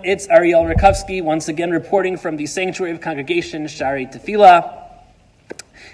It's Ariel Rakovsky, once again reporting from the Sanctuary of Congregation Shari Tefillah.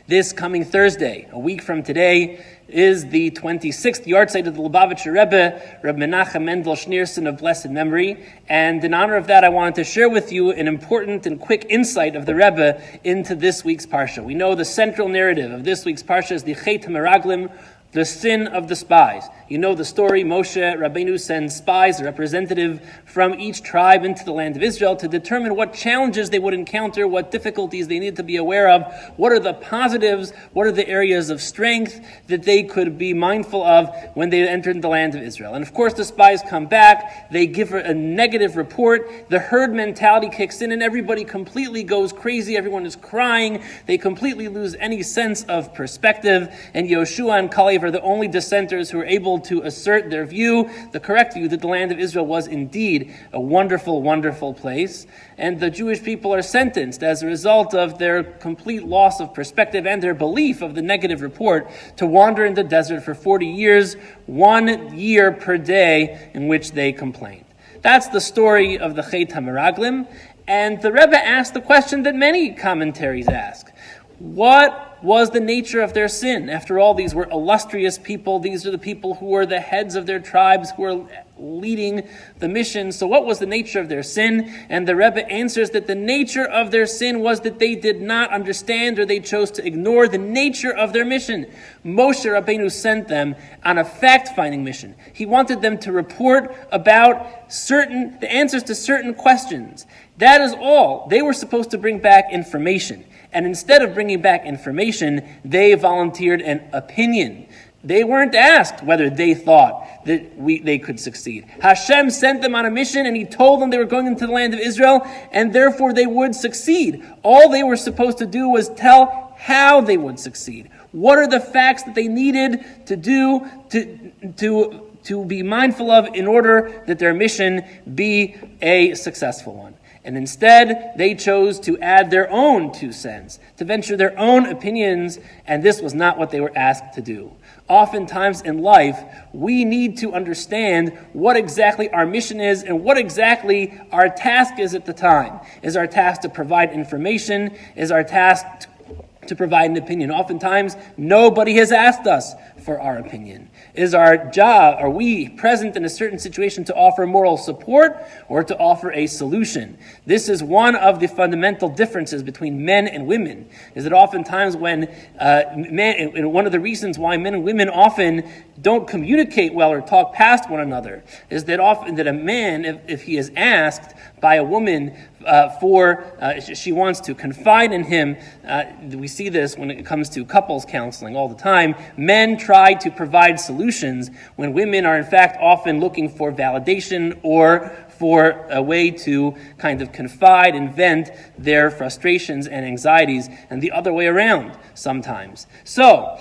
This coming Thursday, a week from today, is the 26th yahrzeit of the Lubavitcher Rebbe, Reb Menachem Mendel Schneerson of blessed memory. And in honor of that, I wanted to share with you an important and quick insight of the Rebbe into this week's Parsha. We know the central narrative of this week's Parsha is the Chet HaMeraglim, the sin of the spies. You know the story. Moshe Rabbeinu sends spies, a representative from each tribe, into the land of Israel to determine what challenges they would encounter, what difficulties they need to be aware of, what are the positives, what are the areas of strength that they could be mindful of when they entered the land of Israel. And of course the spies come back, they give a negative report, the herd mentality kicks in and everybody completely goes crazy, everyone is crying, they completely lose any sense of perspective, and Yoshua and Kalev are the only dissenters who are able to assert their view, the correct view, that the land of Israel was indeed a wonderful, wonderful place. And the Jewish people are sentenced as a result of their complete loss of perspective and their belief of the negative report to wander in the desert for 40 years, 1 year per day in which they complained. That's the story of the Chet HaMeraglim. And the Rebbe asked the question that many commentaries ask. What was the nature of their sin? After all, these were illustrious people. These are the people who were the heads of their tribes, who were leading the mission. So what was the nature of their sin? And the Rebbe answers that the nature of their sin was that they did not understand, or they chose to ignore the nature of their mission. Moshe Rabbeinu sent them on a fact-finding mission. He wanted them to report about the answers to certain questions. That is all. They were supposed to bring back information. And instead of bringing back information, they volunteered an opinion. They weren't asked whether they thought that they could succeed. Hashem sent them on a mission and He told them they were going into the land of Israel and therefore they would succeed. All they were supposed to do was tell how they would succeed. What are the facts that they needed to do to be mindful of in order that their mission be a successful one. And instead, they chose to add their own 2 cents, to venture their own opinions, and this was not what they were asked to do. Oftentimes in life, we need to understand what exactly our mission is and what exactly our task is at the time. Is our task to provide information? Is our task to provide an opinion? Oftentimes, nobody has asked us for our opinion. Is our job, are we present in a certain situation to offer moral support or to offer a solution? This is one of the fundamental differences between men and women, is that oftentimes when men, and one of the reasons why men and women often don't communicate well or talk past one another, is that often that a man, if he is asked by a woman she wants to confide in him, we see this when it comes to couples counseling all the time. Men try to provide solutions when women are in fact often looking for validation or for a way to kind of confide and vent their frustrations and anxieties, and the other way around sometimes. So,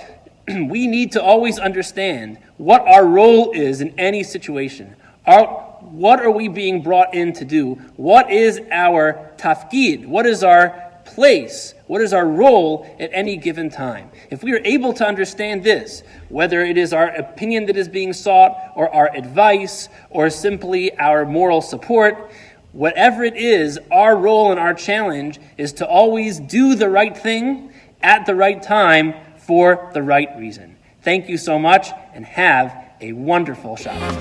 we need to always understand what our role is in any situation. What are we being brought in to do? What is our tafkid? What is our place? What is our role at any given time? If we are able to understand this, whether it is our opinion that is being sought, or our advice, or simply our moral support, whatever it is, our role and our challenge is to always do the right thing at the right time for the right reason. Thank you so much, and have a wonderful Shabbat.